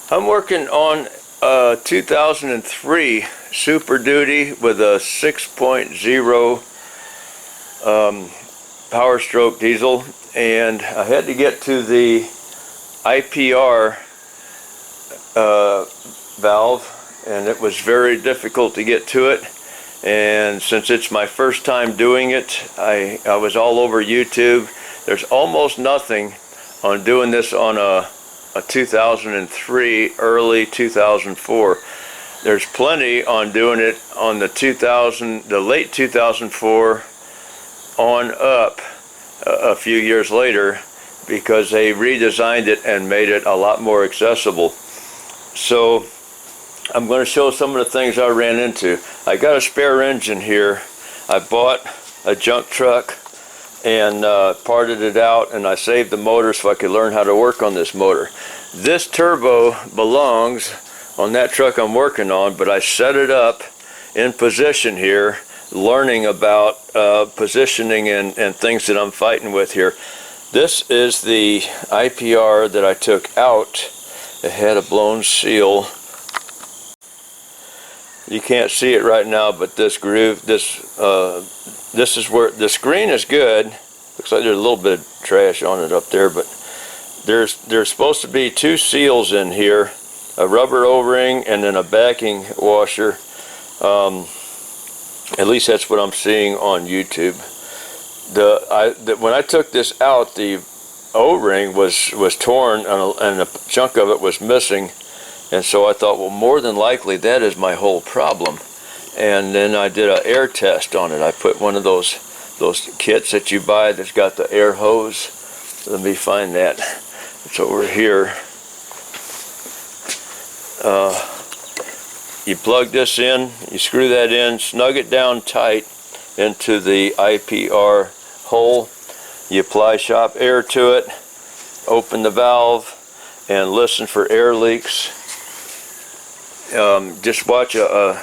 I'm working on a 2003 Super Duty with a 6.0 Power Stroke diesel, and I had to get to the IPR valve, and it was very difficult to get to it. And since it's my first time doing it, I was all over YouTube. There's almost nothing on doing this on a 2003, early 2004. There's plenty on doing it on the late 2004 on up a few years later, because they redesigned it and made it a lot more accessible. So I'm going to show some of the things I ran into. I got a spare engine here. I bought a junk truck and parted it out, and I saved the motor so I could learn how to work on this motor. This turbo belongs on that truck I'm working on, but I set it up in position here, learning about positioning and things that I'm fighting with here. This is the IPR that I took out. It had a blown seal. You can't see it right now, but this groove, this is where the screen is good. Looks like there's a little bit of trash on it up there, but there's supposed to be two seals in here, a rubber O-ring and then a backing washer. At least that's what I'm seeing on YouTube. When I took this out, the O-ring was torn and a chunk of it was missing. And so I thought, well, more than likely that is my whole problem. And then I did an air test on it. I put one of those kits that you buy that's got the air hose. Let me find that. It's over here. You plug this in, you screw that in, snug it down tight into the IPR hole. You apply shop air to it, open the valve, and listen for air leaks. Just watch a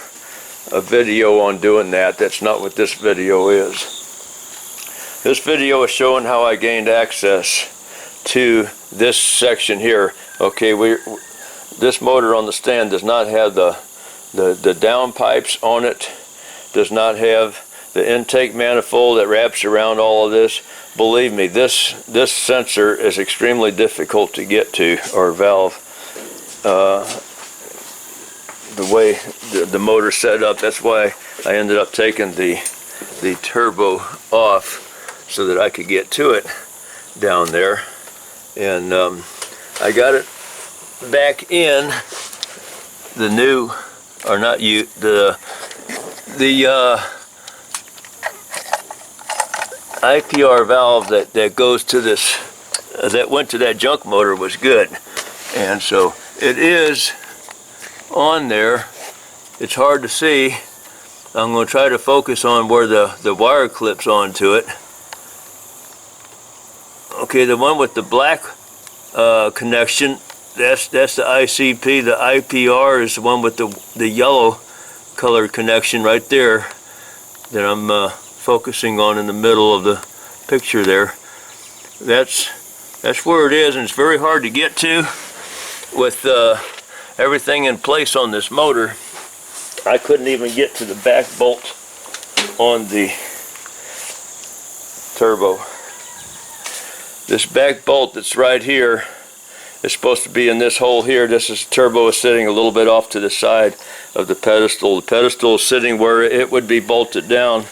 video on doing that. That's not what this video is. This video is showing how I gained access to this section here. Okay, this motor on the stand does not have the down pipes on it, does not have the intake manifold that wraps around all of this. Believe me, this sensor is extremely difficult to get to, or valve. The way the motor's set up, that's why I ended up taking the turbo off so that I could get to it down there. And I got it back in the new, or not you, the IPR valve that goes to this, that went to that junk motor was good. And so it is on there. It's hard to see. I'm going to try to focus on where the wire clips onto it. Okay, the one with the black connection, that's the ICP. The IPR is the one with the yellow colored connection right there that I'm focusing on in the middle of the picture there. That's where it is, and it's very hard to get to with everything in place on this motor. I couldn't even get to the back bolt on the turbo. This back bolt that's right here is supposed to be in this hole here. Turbo is sitting a little bit off to the side of the pedestal. The pedestal is sitting where it would be bolted down,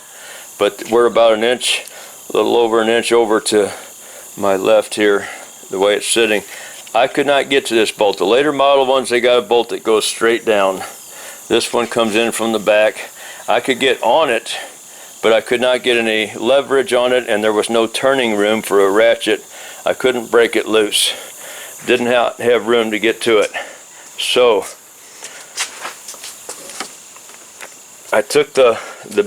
but we're about an inch, a little over an inch over to my left here, the way it's sitting. I could not get to this bolt. The later model ones, they got a bolt that goes straight down. This one comes in from the back. I could get on it, but I could not get any leverage on it, and there was no turning room for a ratchet. I couldn't break it loose. Didn't have room to get to it. So I took the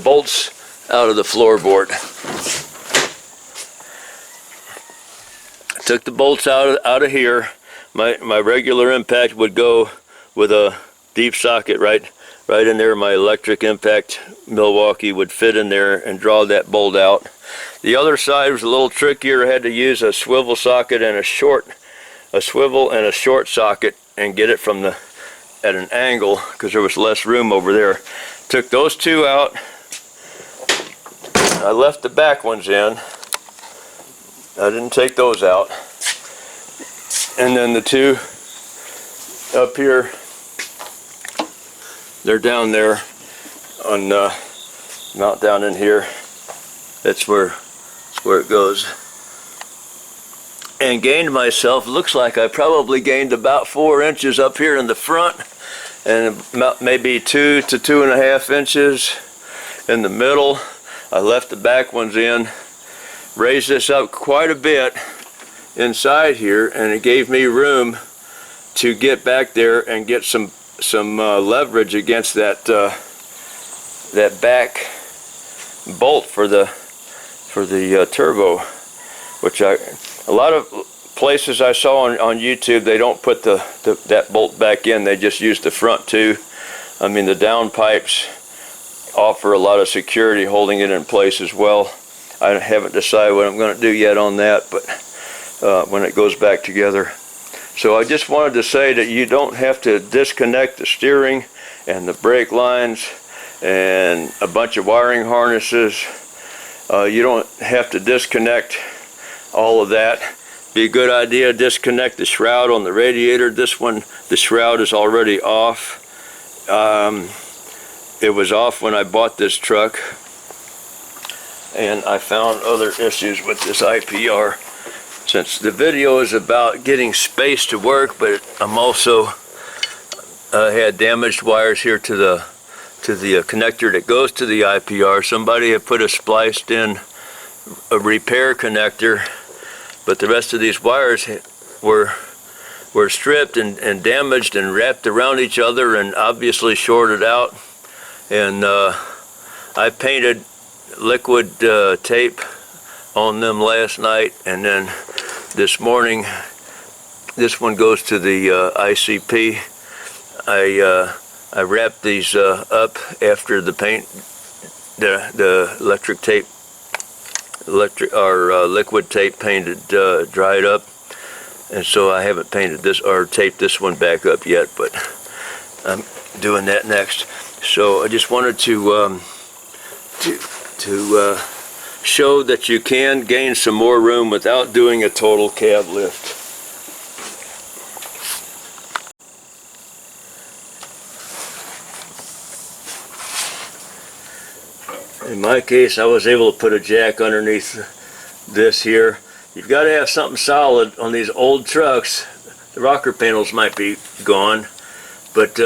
bolts out of the floorboard. Took the bolts out of here. My regular impact would go with a deep socket right in there. My electric impact Milwaukee would fit in there and draw that bolt out. The other side was a little trickier. I had to use a swivel socket and a short a swivel and a short socket and get it from the at an angle, because there was less room over there. Took those two out. I left the back ones in. I didn't take those out. And then the two up here, they're down there on not down in here. That's where it goes. And gained myself, looks like I probably gained about 4 inches up here in the front, and about maybe 2 to 2.5 inches in the middle. I left the back ones in, raised this up quite a bit inside here, and it gave me room to get back there and get some leverage against that that back bolt for the turbo, which a lot of places I saw on YouTube, they don't put that bolt back in. They just use the front two. I mean, the down pipes offer a lot of security holding it in place as well. I haven't decided what I'm going to do yet on that, but when it goes back together. So I just wanted to say that you don't have to disconnect the steering and the brake lines and a bunch of wiring harnesses. You don't have to disconnect all of that. Be a good idea to disconnect the shroud on the radiator. This one, the shroud is already off. It was off when I bought this truck, and I found other issues with this IPR. Since the video is about getting space to work, but I'm also had damaged wires here to the connector that goes to the IPR. Somebody had put a spliced in a repair connector, but the rest of these wires were stripped and damaged and wrapped around each other and obviously shorted out. And I painted liquid tape on them last night, and then this morning, this one goes to the ICP. I wrapped these up after the paint, the electric tape, liquid tape painted dried up, and so I haven't painted this or taped this one back up yet, but I'm doing that next. So I just wanted to show that you can gain some more room without doing a total cab lift. In my case, I was able to put a jack underneath this here. You've got to have something solid on these old trucks. The rocker panels might be gone, but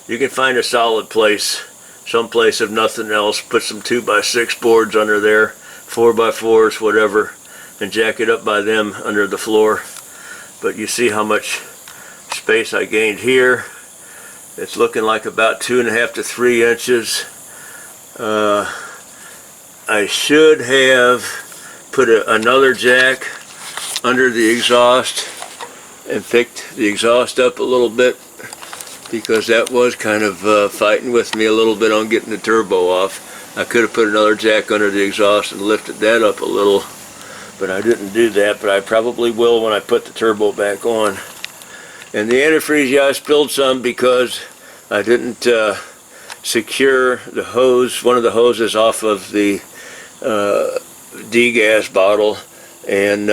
you can find a solid place, someplace if nothing else. Put some 2x6 boards under there, 4x4s, whatever, and jack it up by them under the floor. But you see how much space I gained here. It's looking like about 2.5 to 3 inches. I should have put another jack under the exhaust and picked the exhaust up a little bit, because that was kind of fighting with me a little bit on getting the turbo off. I could have put another jack under the exhaust and lifted that up a little, but I didn't do that, but I probably will when I put the turbo back on. And the antifreeze, yeah, I spilled some because I didn't secure the hose, one of the hoses off of the degas bottle, and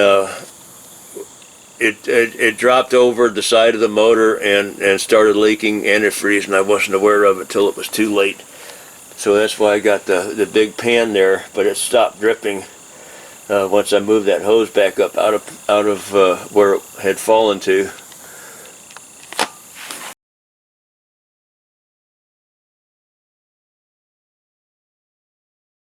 it dropped over the side of the motor and started leaking antifreeze, and I wasn't aware of it till it was too late. So that's why I got the big pan there, but it stopped dripping once I moved that hose back up out of where it had fallen to.